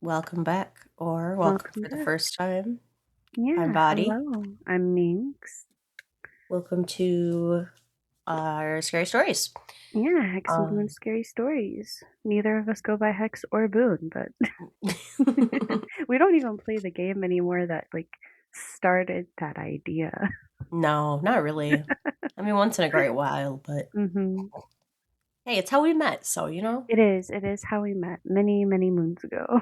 Welcome back, or welcome Welcome for the back. first time. I'm Yeah, Body. hello. I'm Minx. Welcome to our scary stories. Yeah, Hex and Boone Um, scary stories. Neither of us go by Hex or Boone, but we don't even play the game anymore that started that idea. no, not really. I mean, once in a great while, but hmm hey, it's how we met, so you know, It is. It is how we met many, many moons ago.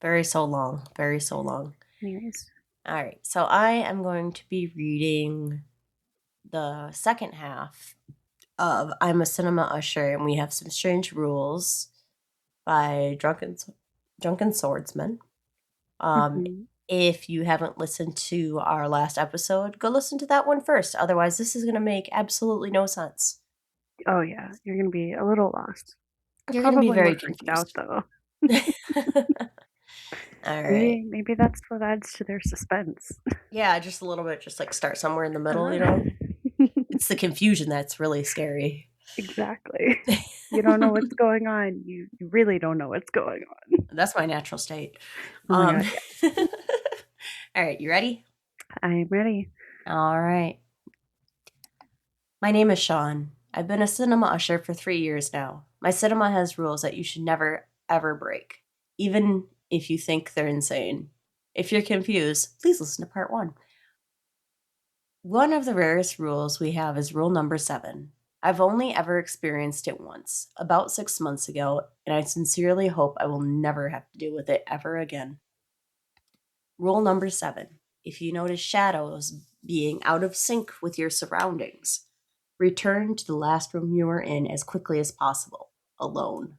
very so long, very so long. Anyways. All right, so I am going to be reading the second half of I'm a Cinema Usher, and we have some strange rules by Drunken Swordsman. Um, hmm if you haven't listened to our last episode, go listen to that one first. Otherwise, this is going to make absolutely no sense. Oh yeah, you're gonna be a little lost. You're going to be Probably more very freaked out confused. though. All right. Maybe that's what adds to their suspense. Yeah, just a little bit, just like start somewhere in the middle, you Uh, know? It's the confusion that's really scary. exactly. You don't know what's going on. You really don't know what's going on. That's my natural state. Oh my Um, god, all right, you ready? I'm ready. All right. My name is Sean. I've been a cinema usher for 3 years now. My cinema has rules that you should never, ever break, even if you think they're insane. If you're confused, please listen to part one. One of the rarest rules we have is rule number 7. I've only ever experienced it once, about 6 months ago, and I sincerely hope I will never have to deal with it ever again. Rule number 7. If you notice shadows being out of sync with your surroundings, return to the last room you were in as quickly as possible, alone.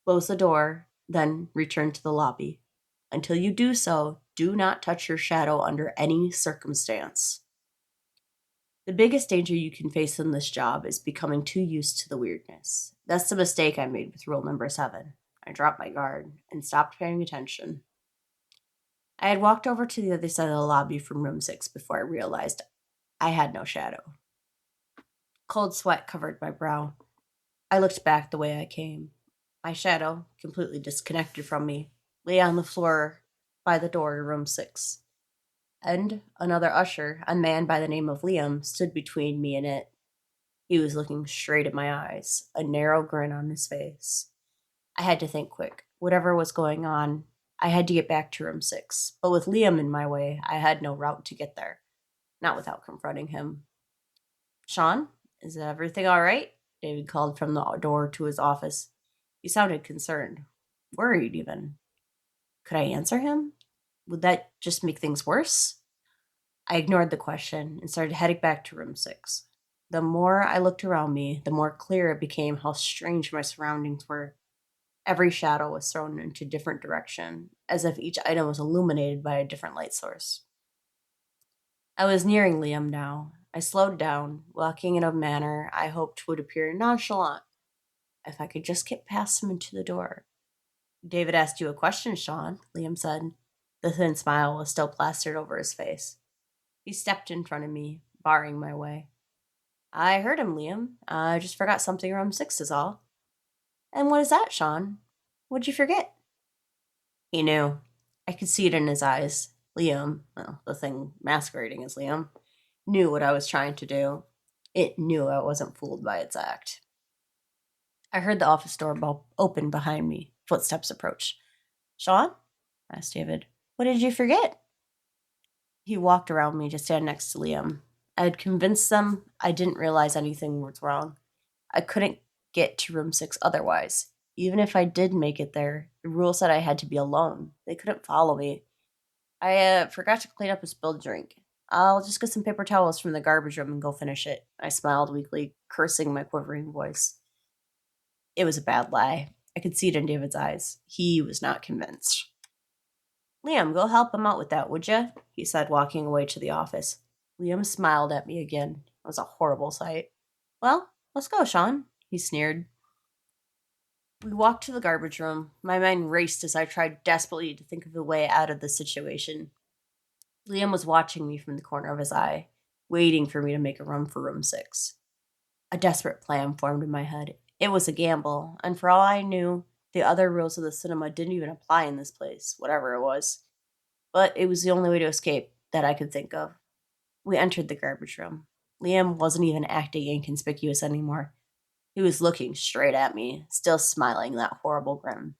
Close the door, then return to the lobby. Until you do so, do not touch your shadow under any circumstance. The biggest danger you can face in this job is becoming too used to the weirdness. That's the mistake I made with rule number 7. I dropped my guard and stopped paying attention. I had walked over to the other side of the lobby from room 6 before I realized I had no shadow. Cold sweat covered my brow. I looked back the way I came. My shadow, completely disconnected from me, lay on the floor by the door to room 6. And another usher, a man by the name of Liam, stood between me and it. He was looking straight at my eyes, a narrow grin on his face. I had to think quick. Whatever was going on, I had to get back to room 6. But with Liam in my way, I had no route to get there, not without confronting him. Sean, is everything all right? David called from the door to his office. He sounded concerned, worried even. Could I answer him? Would that just make things worse? I ignored the question and started heading back to room 6. The more I looked around me, the more clear it became how strange my surroundings were. Every shadow was thrown into a different direction, as if each item was illuminated by a different light source. I was nearing Liam now. I slowed down, walking in a manner I hoped would appear nonchalant if I could just get past him and to the door. David asked you a question, Sean, Liam said. The thin smile was still plastered over his face. He stepped in front of me, barring my way. I heard him, Liam. I just forgot something in room 6 is all. And what is that, Sean? What'd you forget? He knew. I could see it in his eyes. Liam, well, the thing masquerading as Liam, knew what I was trying to do. It knew I wasn't fooled by its act. I heard the office door open behind me. Footsteps approached. Sean? Asked David. What did you forget? He walked around me to stand next to Liam. I had convinced them I didn't realize anything was wrong. I couldn't get to room 6 otherwise. Even if I did make it there, the rule said I had to be alone. They couldn't follow me. I forgot to clean up a spilled drink. I'll just get some paper towels from the garbage room and go finish it. I smiled weakly, cursing my quivering voice. It was a bad lie. I could see it in David's eyes. He was not convinced. Liam, go help him out with that, would you? He said, walking away to the office. Liam smiled at me again. It was a horrible sight. Well, let's go, Sean, he sneered. We walked to the garbage room. My mind raced as I tried desperately to think of a way out of the situation. Liam was watching me from the corner of his eye, waiting for me to make a run for room 6. A desperate plan formed in my head. It was a gamble, and for all I knew, The other rules of the cinema didn't even apply in this place, whatever it was. But it was the only way to escape that I could think of. We entered the garbage room. Liam wasn't even acting inconspicuous anymore. He was looking straight at me, still smiling that horrible grin.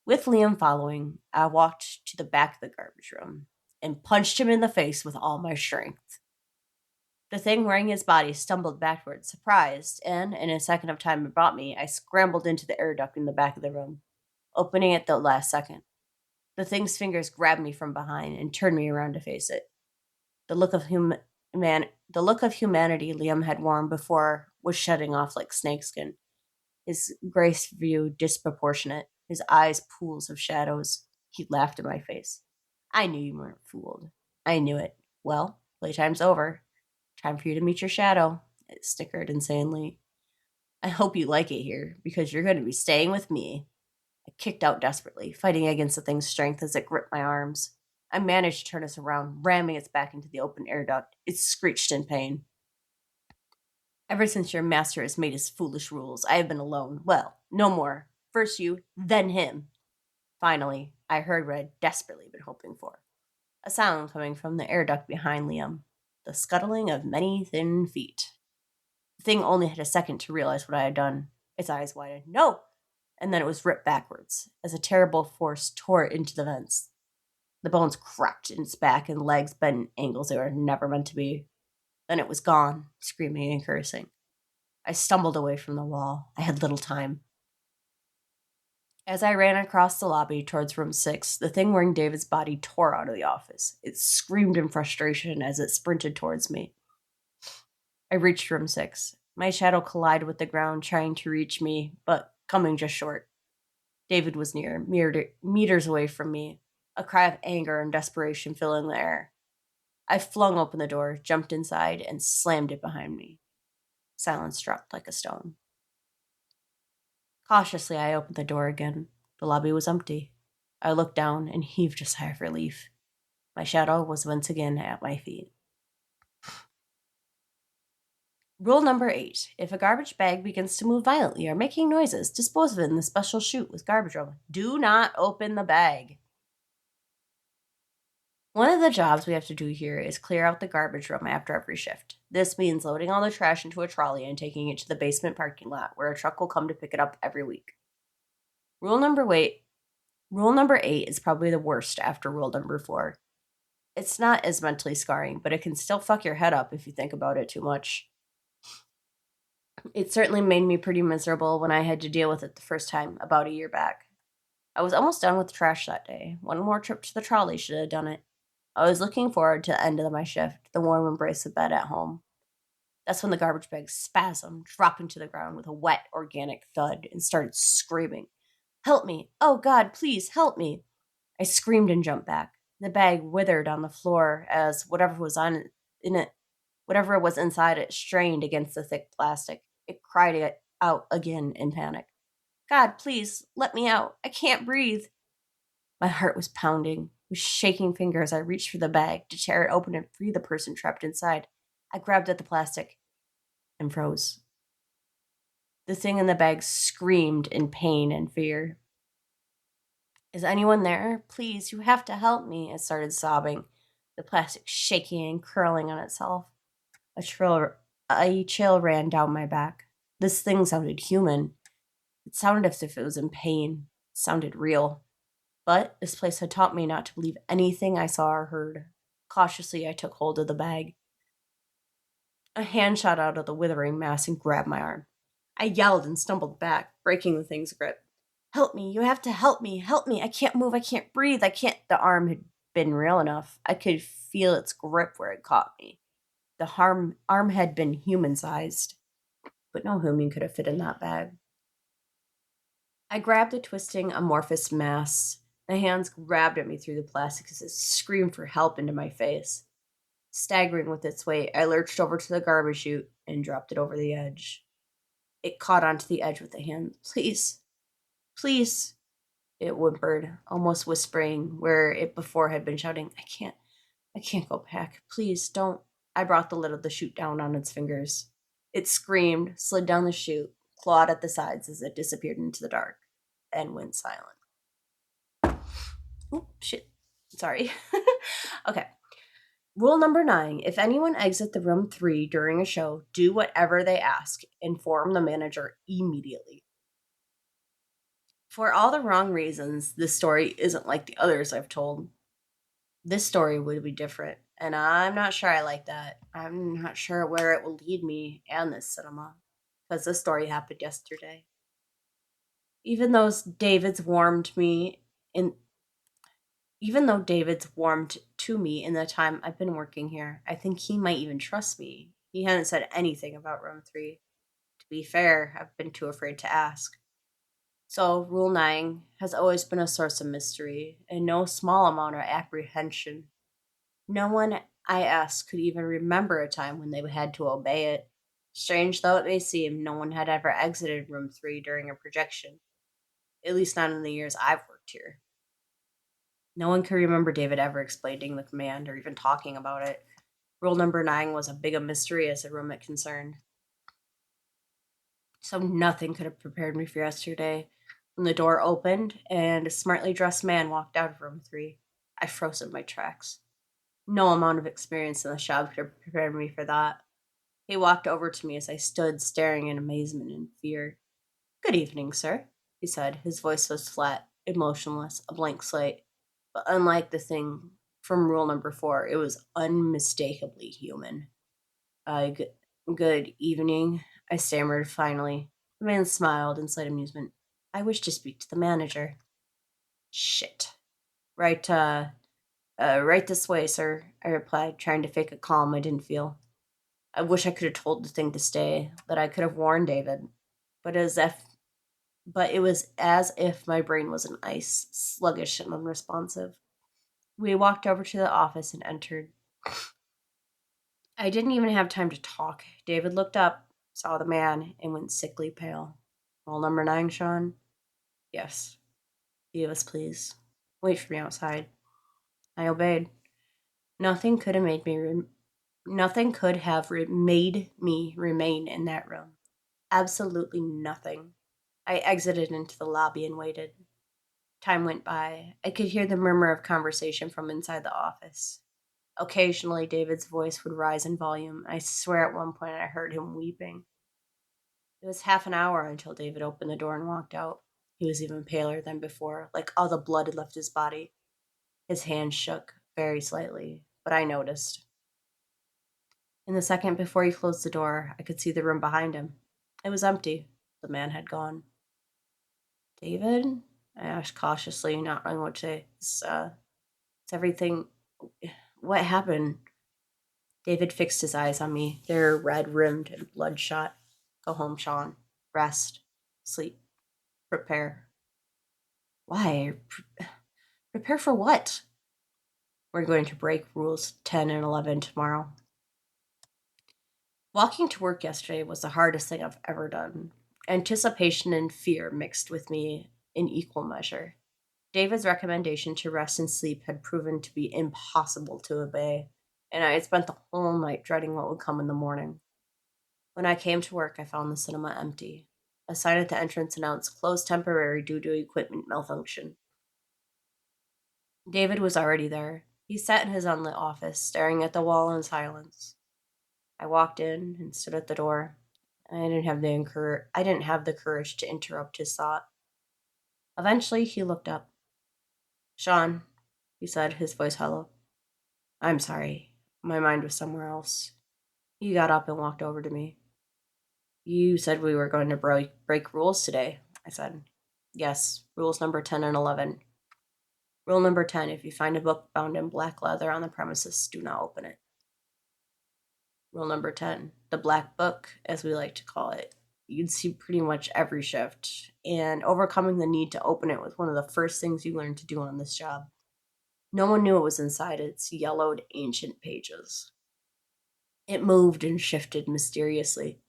With Liam following, I walked to the back of the garbage room and punched him in the face with all my strength. The thing wearing his body stumbled backwards, surprised, and in a second of time it brought me, I scrambled into the air duct in the back of the room, opening it the last second. The thing's fingers grabbed me from behind and turned me around to face it. The look of the look of humanity Liam had worn before was shedding off like snakeskin. His grace view disproportionate, his eyes pools of shadows. He laughed in my face. I knew you weren't fooled. I knew it. Well, playtime's over. Time for you to meet your shadow. It snickered insanely. I hope you like it here, because you're going to be staying with me. I kicked out desperately, fighting against the thing's strength as it gripped my arms. I managed to turn us around, ramming its back into the open air duct. It screeched in pain. Ever since your master has made his foolish rules, I have been alone. Well, no more. First you, then him. Finally, I heard what I'd desperately been hoping for. A sound coming from the air duct behind Liam. The scuttling of many thin feet. The thing only had a second to realize what I had done. Its eyes widened. No! And then it was ripped backwards, as a terrible force tore it into the vents. The bones cracked in its back and legs bent in angles they were never meant to be. Then it was gone, screaming and cursing. I stumbled away from the wall. I had little time. As I ran across the lobby towards room 6, the thing wearing David's body tore out of the office. It screamed in frustration as it sprinted towards me. I reached room 6. My shadow collided with the ground, trying to reach me, but coming just short. David was near, meters away from me, a cry of anger and desperation filling the air. I flung open the door, jumped inside, and slammed it behind me. Silence dropped like a stone. Cautiously, I opened the door again. The lobby was empty. I looked down and heaved a sigh of relief. My shadow was once again at my feet. Rule number 8. If a garbage bag begins to move violently or making noises, dispose of it in the special chute with garbage room. Do not open the bag. One of the jobs we have to do here is clear out the garbage room after every shift. This means loading all the trash into a trolley and taking it to the basement parking lot, where a truck will come to pick it up every week. Rule number 8 is probably the worst after rule number 4. It's not as mentally scarring, but it can still fuck your head up if you think about it too much. It certainly made me pretty miserable when I had to deal with it the first time, about a year back. I was almost done with the trash that day. One more trip to the trolley should have done it. I was looking forward to the end of my shift, the warm embrace of bed at home. That's when the garbage bag spasmed, dropping to the ground with a wet, organic thud, and started screaming. Help me! Oh God, please help me! I screamed and jumped back. The bag withered on the floor as whatever was inside it strained against the thick plastic. It cried it out again in panic. God, please, let me out. I can't breathe. My heart was pounding. With shaking fingers, I reached for the bag to tear it open and free the person trapped inside. I grabbed at the plastic and froze. The thing in the bag screamed in pain and fear. Is anyone there? Please, you have to help me. It started sobbing, the plastic shaking and curling on itself. A chill ran down my back. This thing sounded human. It sounded as if it was in pain. It sounded real. But this place had taught me not to believe anything I saw or heard. Cautiously, I took hold of the bag. A hand shot out of the withering mass and grabbed my arm. I yelled and stumbled back, breaking the thing's grip. Help me, you have to help me, I can't move, I can't breathe, I can't. The arm had been real enough. I could feel its grip where it caught me. The arm had been human-sized, but no human could have fit in that bag. I grabbed the twisting, amorphous mass. The hands grabbed at me through the plastic as it screamed for help into my face. Staggering with its weight, I lurched over to the garbage chute and dropped it over the edge. It caught onto the edge with the hand. Please, please, it whimpered, almost whispering where it before had been shouting, I can't go back. Please, don't. I brought the lid of the chute down on its fingers. It screamed, slid down the chute, clawed at the sides as it disappeared into the dark. and went silent. Oh, shit. Sorry. Okay. Rule number 9. If anyone exit the room 3 during a show, do whatever they ask. Inform the manager immediately. For all the wrong reasons, this story isn't like the others I've told. This story would be different, and I'm not sure I like that. I'm not sure where it will lead me and this cinema, because this story happened yesterday. Even though David's warmed me in Even though David's warmed to me in the time I've been working here, I think he might even trust me. He hadn't said anything about room 3. To be fair, I've been too afraid to ask. So, Rule 9 has always been a source of mystery and no small amount of apprehension. No one I asked could even remember a time when they had to obey it. Strange though it may seem, no one had ever exited room 3 during a projection, at least not in the years I've worked here. No one could remember David ever explaining the command or even talking about it. Rule number 9 was as big a mystery as the room it concerned. So nothing could have prepared me for yesterday. When the door opened and a smartly dressed man walked out of room 3, I froze in my tracks. No amount of experience in the shop could have prepared me for that. He walked over to me as I stood staring in amazement and fear. "Good evening, sir," he said. His voice was flat, emotionless, a blank slate. But unlike the thing from rule number 4, it was unmistakably human. Good evening, I stammered finally. The man smiled in slight amusement. "I wish to speak to the manager." "Shit. Right, right this way, sir," I replied, trying to fake a calm I didn't feel. I wish I could have told the thing to stay, that I could have warned David. But as if but it was as if my brain was an ice, sluggish and unresponsive. We walked over to the office and entered. I didn't even have time to talk. David looked up, saw the man, and went sickly pale. "Roll number 9, Sean?" "Yes." "Beavis, please. Wait for me outside." I obeyed. Nothing could have made me made me remain in that room. Absolutely nothing. I exited into the lobby and waited. Time went by. I could hear the murmur of conversation from inside the office. Occasionally, David's voice would rise in volume. I swear at one point I heard him weeping. It was half an hour until David opened the door and walked out. He was even paler than before, like all the blood had left his body. His hand shook very slightly, but I noticed. In the second before he closed the door, I could see the room behind him. It was empty. The man had gone. "David?" I asked cautiously, not knowing what to say. Is everything. What happened?" David fixed his eyes on me. They were red rimmed and bloodshot. "Go home, Sean. Rest. Sleep. Prepare." "Why? Prepare for what?" "We're going to break rules 10 and 11 tomorrow." Walking to work yesterday was the hardest thing I've ever done. Anticipation and fear mixed with me in equal measure. David's recommendation to rest and sleep had proven to be impossible to obey, and I had spent the whole night dreading what would come in the morning. When I came to work, I found the cinema empty. A sign at the entrance announced "closed temporary due to equipment malfunction." David was already there. He sat in his unlit office, staring at the wall in silence. I walked in and stood at the door. I didn't have the courage to interrupt his thought. Eventually, he looked up. "Sean," he said, his voice hollow. "I'm sorry. My mind was somewhere else." He got up and walked over to me. "You said we were going to break rules today," I said. "Yes, rules number 10 and 11. Rule number 10, if you find a book bound in black leather on the premises, do not open it. Rule number 10, the black book, as we like to call it. You'd see pretty much every shift, and overcoming the need to open it was one of the first things you learned to do on this job. No one knew what was inside its yellowed, ancient pages. It moved and shifted mysteriously.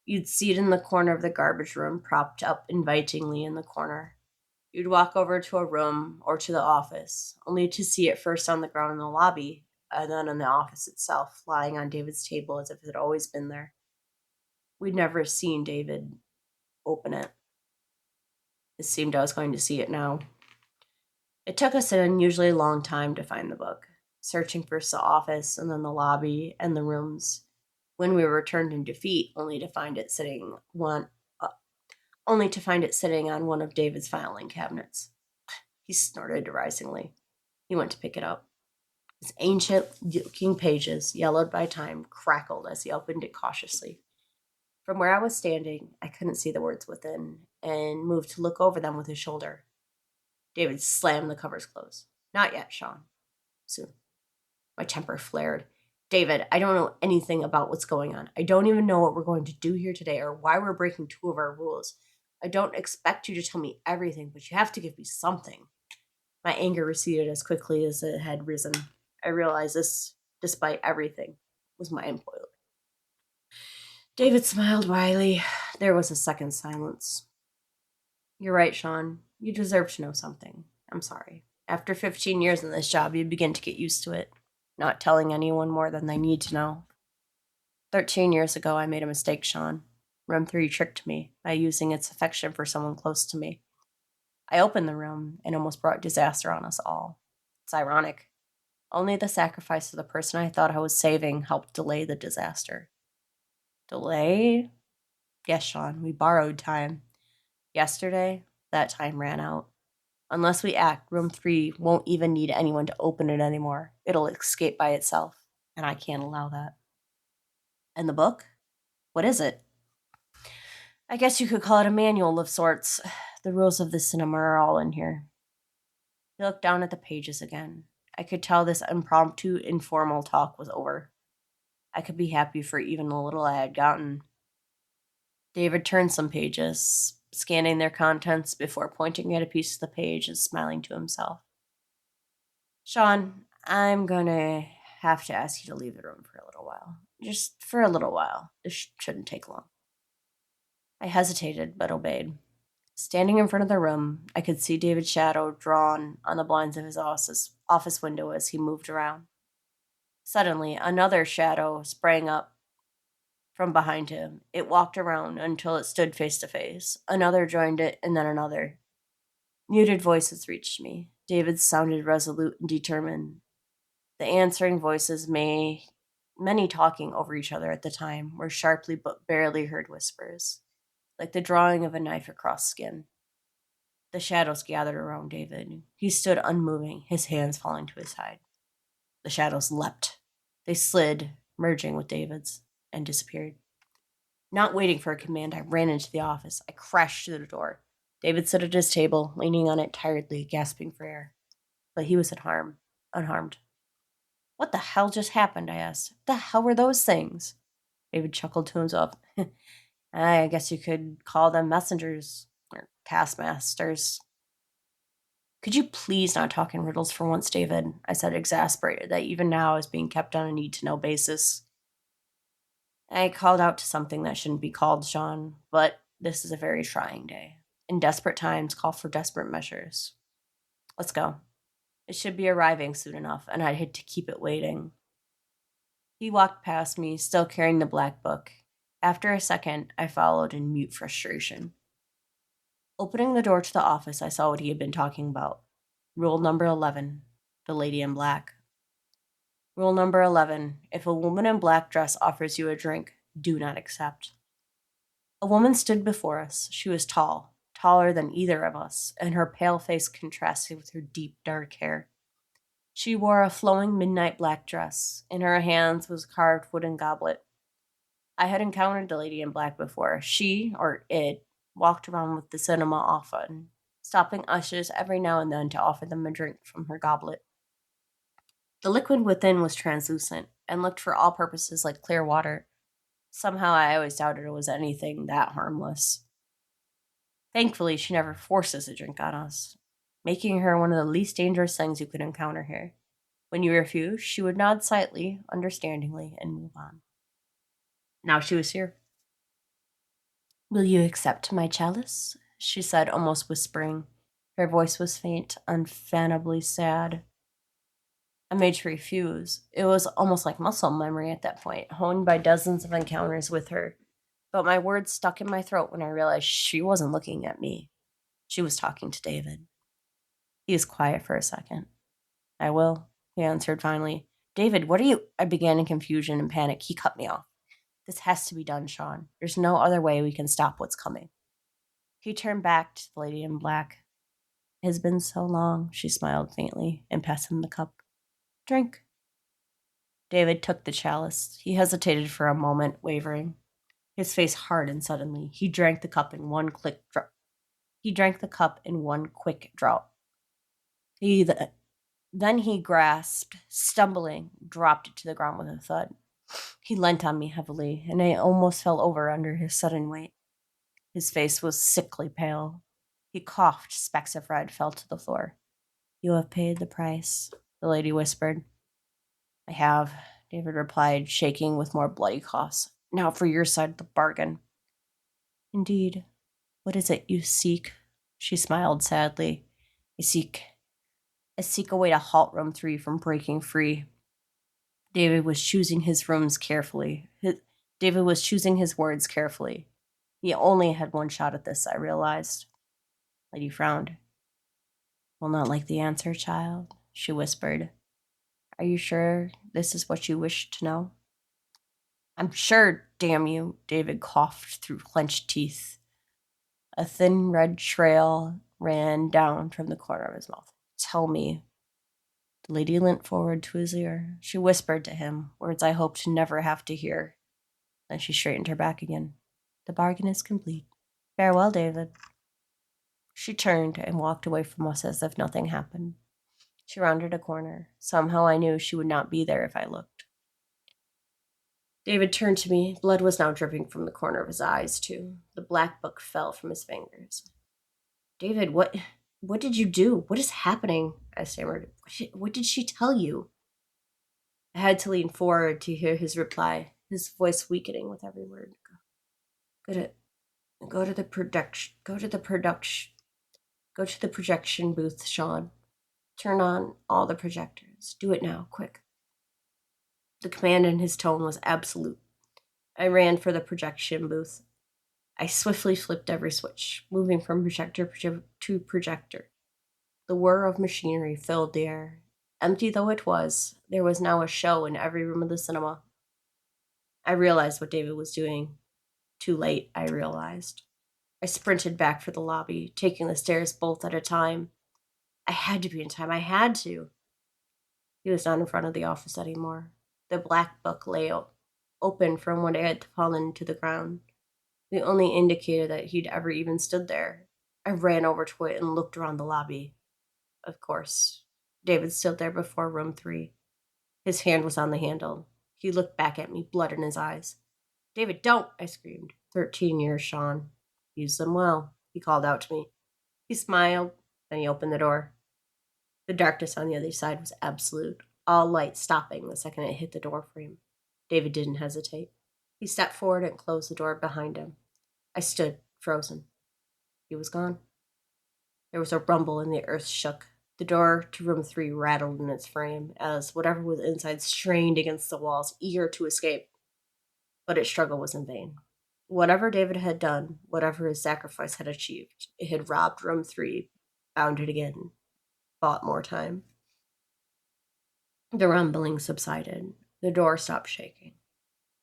You'd see it in the corner of the garbage room, propped up invitingly in the corner. You'd walk over to a room or to the office, only to see it first on the ground in the lobby, and then in the office itself, lying on David's table as if it had always been there. We'd never seen David open it. It seemed I was going to see it now. It took us an unusually long time to find the book, searching first the office and then the lobby and the rooms. When we returned in defeat, uh, only to find it sitting on one of David's filing cabinets. He snorted derisively. He went to pick it up. Its ancient-looking pages, yellowed by time, crackled as he opened it cautiously. From where I was standing, I couldn't see the words within, and moved to look over them with his shoulder. David slammed the covers closed. Not yet, Sean. Soon. My temper flared. David, I don't know anything about what's going on. I don't even know what we're going to do here today or why we're breaking two of our rules. I don't expect you to tell me everything, but you have to give me something. My anger receded as quickly as it had risen. I realized this, despite everything, was my employer. David smiled wryly. There was a second's silence. You're right, Sean. You deserve to know something. I'm sorry. After 15 years in this job, you begin to get used to it, not telling anyone more than they need to know. 13 years ago, I made a mistake, Sean. Room 3 tricked me by using its affection for someone close to me. I opened the room and almost brought disaster on us all. It's ironic. Only the sacrifice of the person I thought I was saving helped delay the disaster. Delay? Yes, Sean, we borrowed time. Yesterday, that time ran out. Unless we act, room 3 won't even need anyone to open it anymore. It'll escape by itself, and I can't allow that. And the book? What is it? I guess you could call it a manual of sorts. The rules of the cinema are all in here. He looked down at the pages again. I could tell this impromptu, informal talk was over. I could be happy for even the little I had gotten. David turned some pages, scanning their contents before pointing at a piece of the page and smiling to himself. Sean, I'm gonna have to ask you to leave the room for a little while. Just for a little while. This shouldn't take long. I hesitated, but obeyed. Standing in front of the room, I could see David's shadow drawn on the blinds of his office window as he moved around. Suddenly, another shadow sprang up from behind him. It walked around until it stood face to face. Another joined it, and then another. Muted voices reached me. David's sounded resolute and determined. The answering voices, many talking over each other at the time, were sharply but barely heard whispers, like the drawing of a knife across skin. The shadows gathered around David. He stood unmoving, his hands falling to his side. The shadows leapt. They slid, merging with David's, and disappeared. Not waiting for a command, I ran into the office. I crashed through the door. David stood at his table, leaning on it tiredly, gasping for air. But he was unharmed. What the hell just happened? I asked. What the hell were those things? David chuckled to himself. I guess you could call them messengers or taskmasters. Could you please not talk in riddles for once, David? I said, exasperated that even now I was being kept on a need-to-know basis. I called out to something that shouldn't be called, Sean, but this is a very trying day. In desperate times, call for desperate measures. Let's go. It should be arriving soon enough, and I'd hate to keep it waiting. He walked past me, still carrying the black book. After a second, I followed in mute frustration. Opening the door to the office, I saw what he had been talking about. Rule number 11, the lady in black. Rule number 11, if a woman in black dress offers you a drink, do not accept. A woman stood before us. She was tall, taller than either of us, and her pale face contrasted with her deep, dark hair. She wore a flowing midnight black dress. In her hands was a carved wooden goblet. I had encountered the lady in black before. She, or it, walked around with the cinema often, stopping ushers every now and then to offer them a drink from her goblet. The liquid within was translucent and looked for all purposes like clear water. Somehow I always doubted it was anything that harmless. Thankfully, she never forces a drink on us, making her one of the least dangerous things you could encounter here. When you refused, she would nod slightly, understandingly, and move on. Now she was here. Will you accept my chalice? She said, almost whispering. Her voice was faint, unfannably sad. I made to refuse. It was almost like muscle memory at that point, honed by dozens of encounters with her. But my words stuck in my throat when I realized she wasn't looking at me. She was talking to David. He was quiet for a second. I will, he answered finally. David, what are you? I began in confusion and panic. He cut me off. This has to be done, Sean. There's no other way we can stop what's coming. He turned back to the lady in black. It has been so long, she smiled faintly and passed him the cup. Drink. David took the chalice. He hesitated for a moment, wavering. His face hardened suddenly. He drank the cup in one quick draught. Then he grasped, stumbling, dropped it to the ground with a thud. He leant on me heavily, and I almost fell over under his sudden weight. His face was sickly pale. He coughed, specks of red fell to the floor. You have paid the price, the lady whispered. I have, David replied, shaking with more bloody coughs. Now for your side of the bargain. Indeed. What is it you seek? She smiled sadly. I seek a way to halt room 3 from breaking free. David was choosing his words carefully. He only had one shot at this, I realized. Lady frowned. Will not like the answer, child, she whispered. Are you sure this is what you wish to know? I'm sure, damn you, David coughed through clenched teeth. A thin red trail ran down from the corner of his mouth. Tell me. The lady leant forward to his ear. She whispered to him, words I hoped to never have to hear. Then she straightened her back again. The bargain is complete. Farewell, David. She turned and walked away from us as if nothing happened. She rounded a corner. Somehow I knew she would not be there if I looked. David turned to me. Blood was now dripping from the corner of his eyes, too. The black book fell from his fingers. David, what did you do? What is happening? I stammered. What did she tell you? I had to lean forward to hear his reply, his voice weakening with every word. Go to the projection booth, Sean. Turn on all the projectors. Do it now, quick. The command in his tone was absolute. I ran for the projection booth. I swiftly flipped every switch, moving from projector to projector. The whir of machinery filled the air. Empty though it was, there was now a show in every room of the cinema. I realized what David was doing. Too late, I realized. I sprinted back for the lobby, taking the stairs both at a time. I had to be in time. I had to. He was not in front of the office anymore. The black book lay open from when it had fallen to the ground, the only indicator that he'd ever even stood there. I ran over to it and looked around the lobby. Of course, David stood there before room 3. His hand was on the handle. He looked back at me, blood in his eyes. David, don't! I screamed. 13 years, Sean. Use them well, he called out to me. He smiled, then he opened the door. The darkness on the other side was absolute, all light stopping the second it hit the door frame. David didn't hesitate. He stepped forward and closed the door behind him. I stood, frozen. He was gone. There was a rumble and the earth shook. The door to room 3 rattled in its frame as whatever was inside strained against the walls, eager to escape. But its struggle was in vain. Whatever David had done, whatever his sacrifice had achieved, it had robbed room 3, bound it again, bought more time. The rumbling subsided. The door stopped shaking.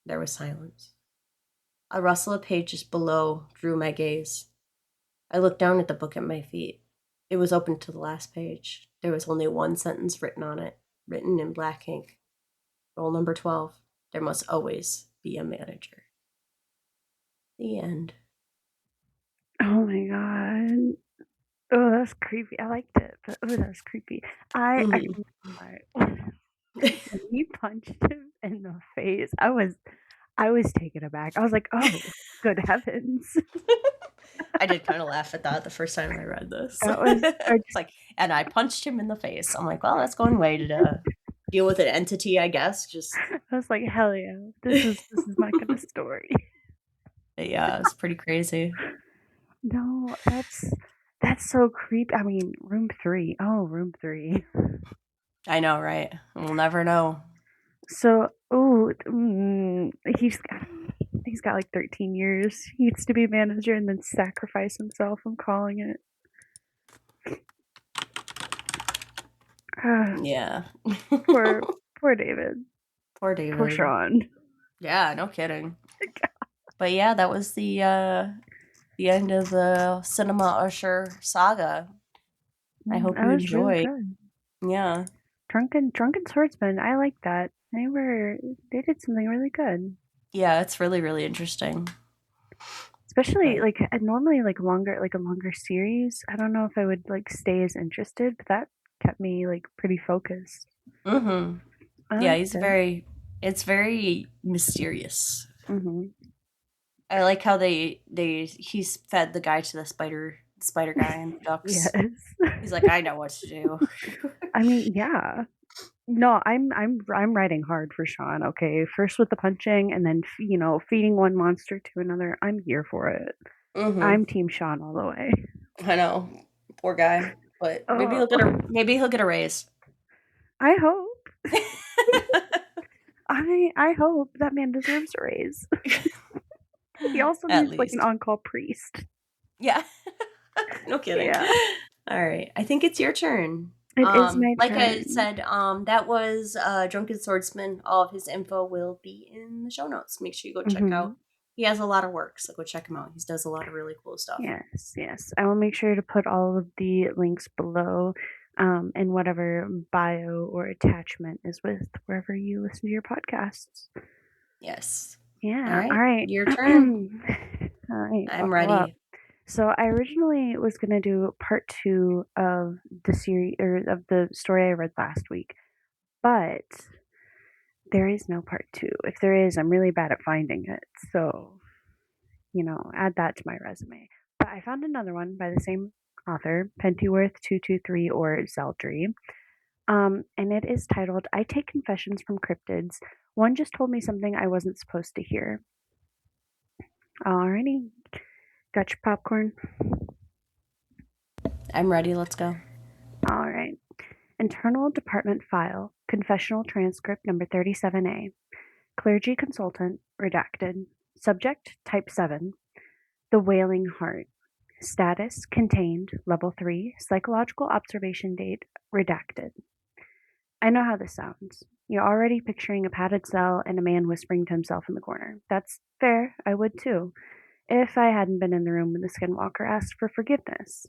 There was silence. A rustle of pages below drew my gaze. I looked down at the book at my feet. It was open to the last page. There was only one sentence written on it, written in black ink. Roll number 12. There must always be a manager. The end. Oh my god. Oh, that's creepy. I liked it, but oh, that was creepy. I when he punched him in the face, I was taken aback. I was like, oh, good heavens. I did kind of laugh at that the first time I read this. That was It's like, and I punched him in the face. I'm like, well, that's going way to deal with an entity, I guess. I was like, hell yeah, this is my kind of story. Yeah, it's pretty crazy. No, that's so creepy. I mean, room 3. Oh, room 3. I know, right? We'll never know. So, he's got like 13 years. He needs to be a manager and then sacrifice himself. I'm calling it. Yeah. Poor David. Poor Poor David. Sean. Yeah, no kidding. But yeah, that was the end of the Cinema Usher saga. I hope That you was really enjoyed. good. Yeah. Drunken Swordsman. I like that. They did something really good. Yeah, it's really, really interesting. Especially But like normally like a longer series. I don't know if I would like stay as interested, but that kept me like pretty focused. mm-hmm. I Yeah, liked it. it's very mysterious. Mhm. I like how he's fed the guy to the spider guy and Yes. ducks. He's like, I know what to do. I mean, yeah. No, I'm riding hard for Sean. Okay, first with the punching, and then feeding one monster to another. I'm here for it. Mm-hmm. I'm Team Sean all the way. I know. Poor guy. But Oh, maybe he'll get a raise. I hope. I hope that man deserves a raise. He also At needs like an least. on-call priest. Yeah. No kidding. Yeah, All right. I think it's your turn. it is my Like I turn. said, that was Drunken Swordsman. All of his info will be in the show notes. Make sure you go check Hmm. out. He has a lot of work, so go check him out. He does a lot of really cool stuff. Yes, yes. I will make sure to put all of the links below, in whatever bio or attachment is with wherever you listen to your podcasts. Yes. All Yeah. All right. right. Your All turn. right. I'm Buckle up. ready. So I originally was gonna do part two of the series or of the story I read last week, but there is no part two. If there is, I'm really bad at finding it. So, add that to my resume. But I found another one by the same author, Pentyworth 223 or Zeldry. And it is titled I Take Confessions from Cryptids. One just told me something I wasn't supposed to hear. Alrighty. Got your popcorn? I'm ready. Let's go. Alright. Internal Department File, Confessional Transcript number 37A. Clergy Consultant, redacted. Subject, Type 7. The Wailing Heart. Status, contained, Level 3. Psychological observation date, redacted. I know how this sounds. You're already picturing a padded cell and a man whispering to himself in the corner. That's fair, I would too, if I hadn't been in the room when the skinwalker asked for forgiveness.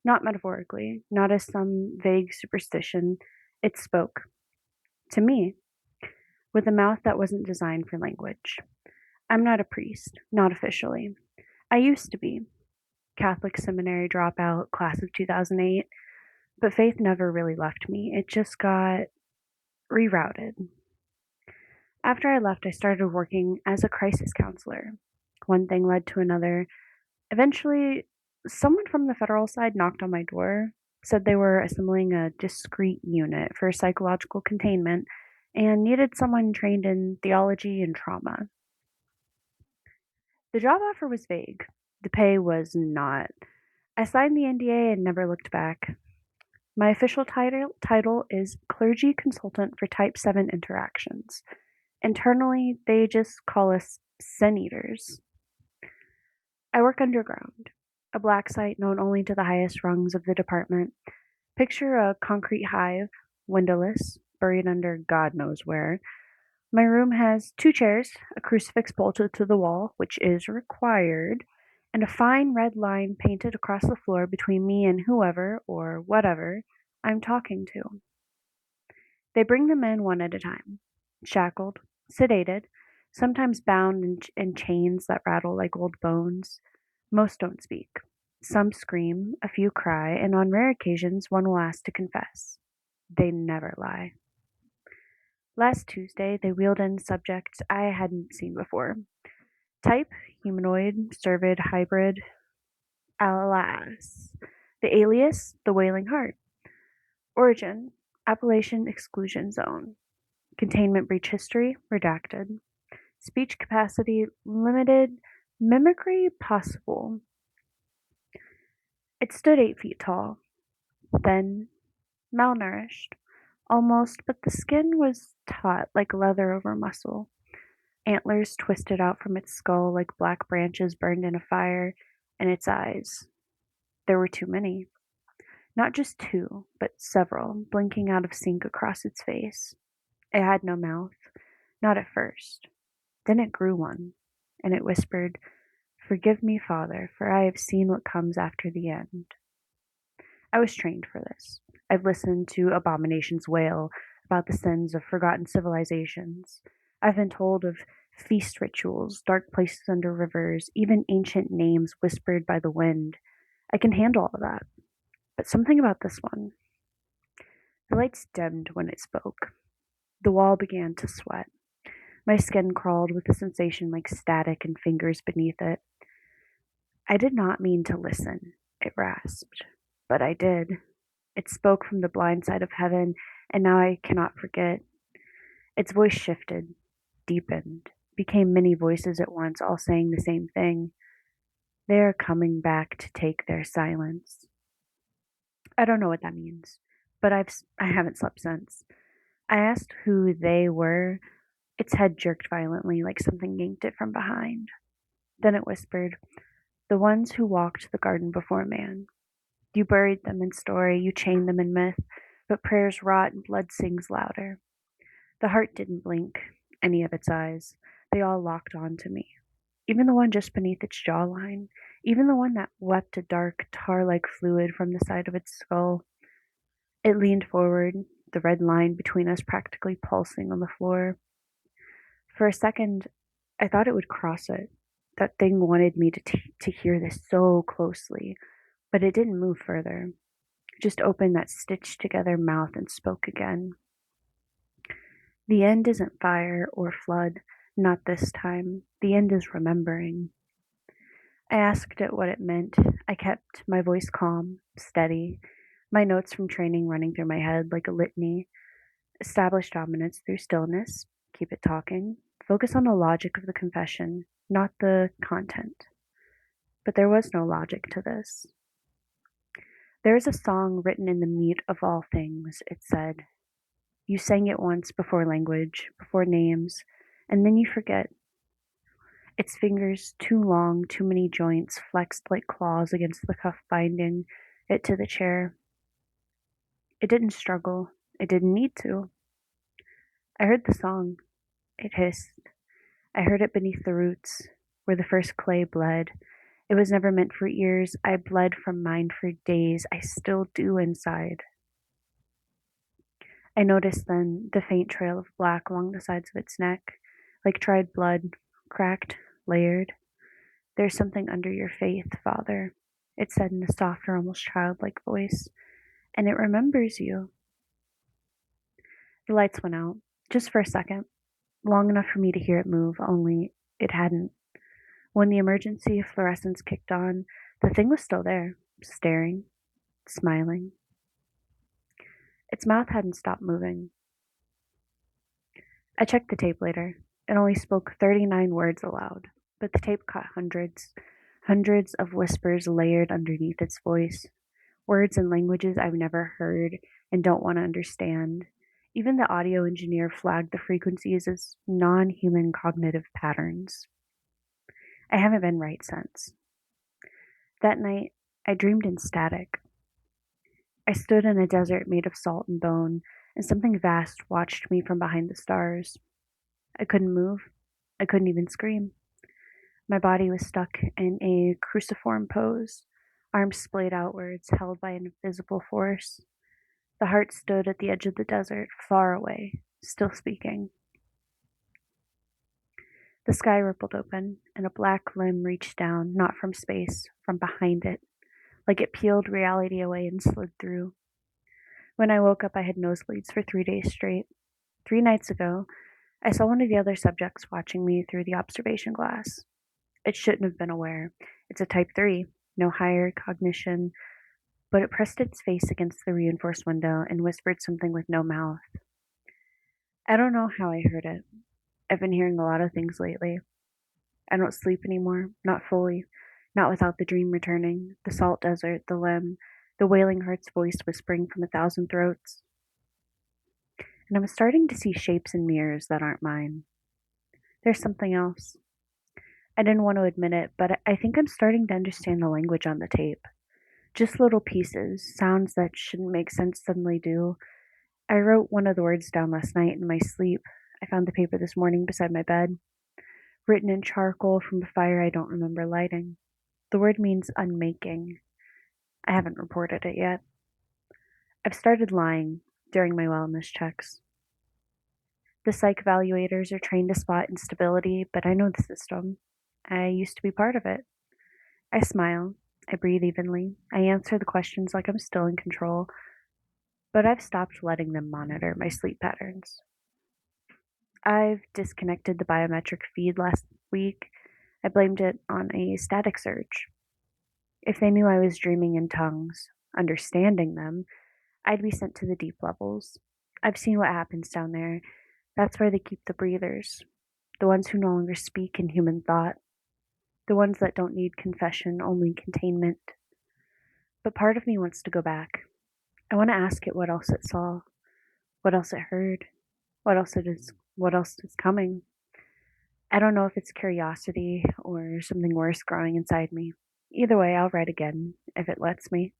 Not metaphorically, not as some vague superstition. It spoke. To me, with a mouth that wasn't designed for language. I'm not a priest, not officially. I used to be. Catholic seminary dropout, class of 2008. But faith never really left me. It just got rerouted. After I left, I started working as a crisis counselor. One thing led to another. Eventually, someone from the federal side knocked on my door, said they were assembling a discrete unit for psychological containment and needed someone trained in theology and trauma. The job offer was vague. The pay was not. I signed the NDA and never looked back. My official title is Clergy Consultant for Type 7 Interactions. Internally, they just call us Sin Eaters. I work underground, a black site known only to the highest rungs of the department. Picture a concrete hive, windowless, buried under God knows where. My room has 2 chairs, a crucifix bolted to the wall, which is required, and a fine red line painted across the floor between me and whoever, or whatever, I'm talking to. They bring them in one at a time, shackled, sedated, sometimes bound in chains that rattle like old bones. Most don't speak. Some scream, a few cry, and on rare occasions one will ask to confess. They never lie. Last Tuesday, they wheeled in subjects I hadn't seen before. Type, humanoid, cervid, hybrid. Alas. The alias, the Wailing Heart. Origin, Appalachian Exclusion Zone. Containment breach history, redacted. Speech capacity, limited. Mimicry, possible. It stood 8 feet tall. Thin, malnourished. Almost, but the skin was taut like leather over muscle. Antlers twisted out from its skull like black branches burned in a fire, and its eyes. There were too many. Not just two, but several, blinking out of sync across its face. It had no mouth, not at first. Then it grew one, and it whispered, "Forgive me, Father, for I have seen what comes after the end." I was trained for this. I've listened to abominations wail about the sins of forgotten civilizations. I've been told of feast rituals, dark places under rivers, even ancient names whispered by the wind. I can handle all of that. But something about this one. The lights dimmed when it spoke. The wall began to sweat. My skin crawled with a sensation like static and fingers beneath it. "I did not mean to listen," it rasped. "But I did. It spoke from the blind side of heaven, and now I cannot forget." Its voice shifted, deepened, became many voices at once, all saying the same thing. "They are coming back to take their silence." I don't know what that means, but I haven't slept since. I asked who they were. Its head jerked violently, like something yanked it from behind. Then it whispered, "The ones who walked the garden before man. You buried them in story, you chained them in myth, but prayers rot and blood sings louder." The heart didn't blink any of its eyes. They all locked on to me. Even the one just beneath its jawline. Even the one that wept a dark, tar-like fluid from the side of its skull. It leaned forward, the red line between us practically pulsing on the floor. For a second, I thought it would cross it. That thing wanted me to hear this so closely, but it didn't move further. It just opened that stitched together mouth and spoke again. "The end isn't fire or flood, not this time. The end is remembering." I asked it what it meant. I kept my voice calm, steady, my notes from training running through my head like a litany. Establish dominance through stillness, keep it talking, focus on the logic of the confession, not the content. But there was no logic to this. "There is a song written in the meat of all things," it said. "You sang it once before language, before names, and then you forget." Its fingers, too long, too many joints, flexed like claws against the cuff binding it to the chair. It didn't struggle. It didn't need to. I heard the song. It hissed. I heard it beneath the roots, where the first clay bled. It was never meant for ears. I bled from mine for days. I still do inside. I noticed then the faint trail of black along the sides of its neck, like dried blood, cracked, layered. "There's something under your faith, Father," it said in a softer, almost childlike voice, "and it remembers you." The lights went out, just for a second, long enough for me to hear it move, only it hadn't. When the emergency fluorescence kicked on, the thing was still there, staring, smiling. Its mouth hadn't stopped moving. I checked the tape later. It only spoke 39 words aloud, but the tape caught hundreds, hundreds of whispers layered underneath its voice. Words and languages I've never heard and don't want to understand. Even the audio engineer flagged the frequencies as non-human cognitive patterns. I haven't been right since. That night, I dreamed in static. I stood in a desert made of salt and bone, and something vast watched me from behind the stars. I couldn't move. I couldn't even scream. My body was stuck in a cruciform pose, arms splayed outwards, held by an invisible force. The heart stood at the edge of the desert, far away, still speaking. The sky rippled open, and a black limb reached down, not from space, from behind it, like it peeled reality away and slid through. When I woke up, I had nosebleeds for 3 days straight. 3 nights ago, I saw one of the other subjects watching me through the observation glass. It shouldn't have been aware. It's a type 3, no higher cognition, but it pressed its face against the reinforced window and whispered something with no mouth. I don't know how I heard it. I've been hearing a lot of things lately. I don't sleep anymore, not fully, not without the dream returning, the salt desert, the limb, the wailing heart's voice whispering from 1,000 throats. And I'm starting to see shapes in mirrors that aren't mine. There's something else. I didn't want to admit it, but I think I'm starting to understand the language on the tape. Just little pieces, sounds that shouldn't make sense suddenly do. I wrote one of the words down last night in my sleep. I found the paper this morning beside my bed, written in charcoal from a fire I don't remember lighting. The word means unmaking. I haven't reported it yet. I've started lying during my wellness checks. The psych evaluators are trained to spot instability, but I know the system. I used to be part of it. I smile. I breathe evenly. I answer the questions like I'm still in control, but I've stopped letting them monitor my sleep patterns. I've disconnected the biometric feed last week. I blamed it on a static surge. If they knew I was dreaming in tongues, understanding them, I'd be sent to the deep levels. I've seen what happens down there. That's where they keep the breathers, the ones who no longer speak in human thought, the ones that don't need confession, only containment. But part of me wants to go back. I want to ask it what else it saw, what else it heard, what else is coming. I don't know if it's curiosity or something worse growing inside me. Either way, I'll write again if it lets me.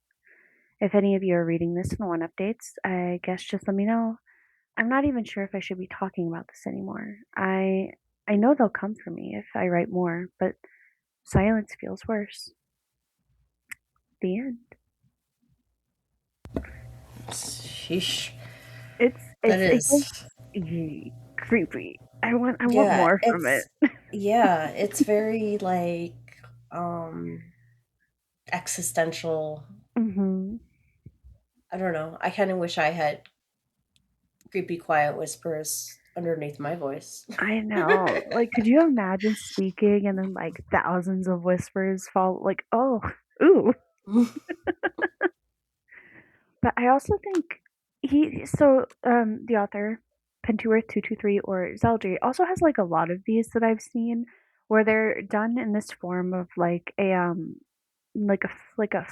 If any of you are reading this and want updates, I guess just let me know. I'm not even sure if I should be talking about this anymore. I know they'll come for me if I write more, but silence feels worse. The end. Sheesh. It's creepy. I want more from it. It's very like existential. Mm-hmm. I don't know. I kind of wish I had creepy quiet whispers underneath my voice. I know. Like, could you imagine speaking and then like thousands of whispers fall? Like, oh, ooh. But I also think the author Pentuer 223 or Zeldry also has like a lot of these that I've seen where they're done in this form of like a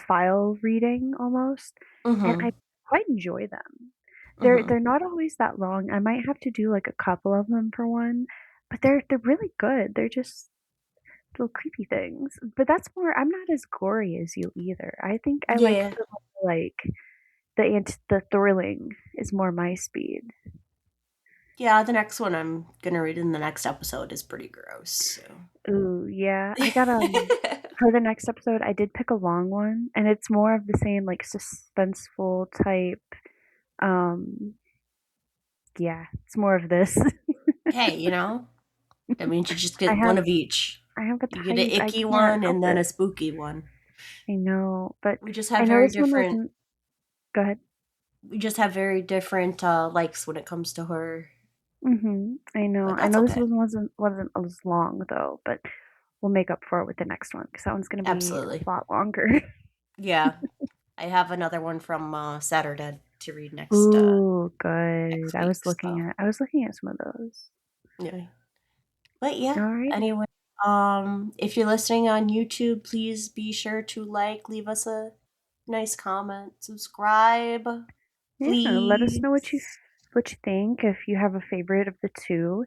file reading almost, and Mm-hmm. I quite enjoy them. Mm-hmm. They're not always that long. I might have to do like a couple of them for one, but they're really good. They're just little creepy things. But that's more. I'm not as gory as you either. I think I Yeah. like the thrilling is more my speed. Yeah, the next one I'm gonna read in the next episode is pretty gross. So. Ooh, yeah. I got for the next episode I did pick a long one and it's more of the same like suspenseful type. Um yeah, it's more of this. Hey, that means you just I get one have of each. I have a You get an type. I icky can't one help and then a it. spooky one. I know, but We just I have know very this one different. wasn't. Go ahead. We just have very different likes when it comes to horror, I know. but I that's know this okay. one wasn't as long though, but we'll make up for it with the next one because that one's gonna be Absolutely. a lot longer. Yeah, I have another one from Saturday to read Ooh, next good. week. So I was looking at some of those. yeah, but yeah. Alrighty. Anyway, if you're listening on YouTube, please be sure to leave us a nice comment, subscribe, Yeah, let us know please. what you think if you have a favorite of the two.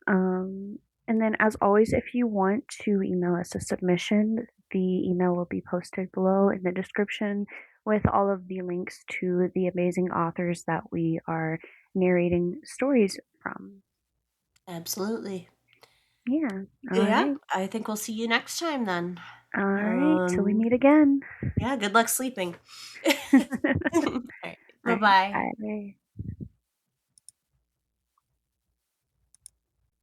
Um, and then as always, if you want to email us a submission, the email will be posted below in the description with all of the links to the amazing authors that we are narrating stories from. Absolutely. Yeah. All Yeah, right. I think we'll see you next time then. All right. Till we Um, meet again. yeah, good luck sleeping. All right, All right. bye-bye. Bye.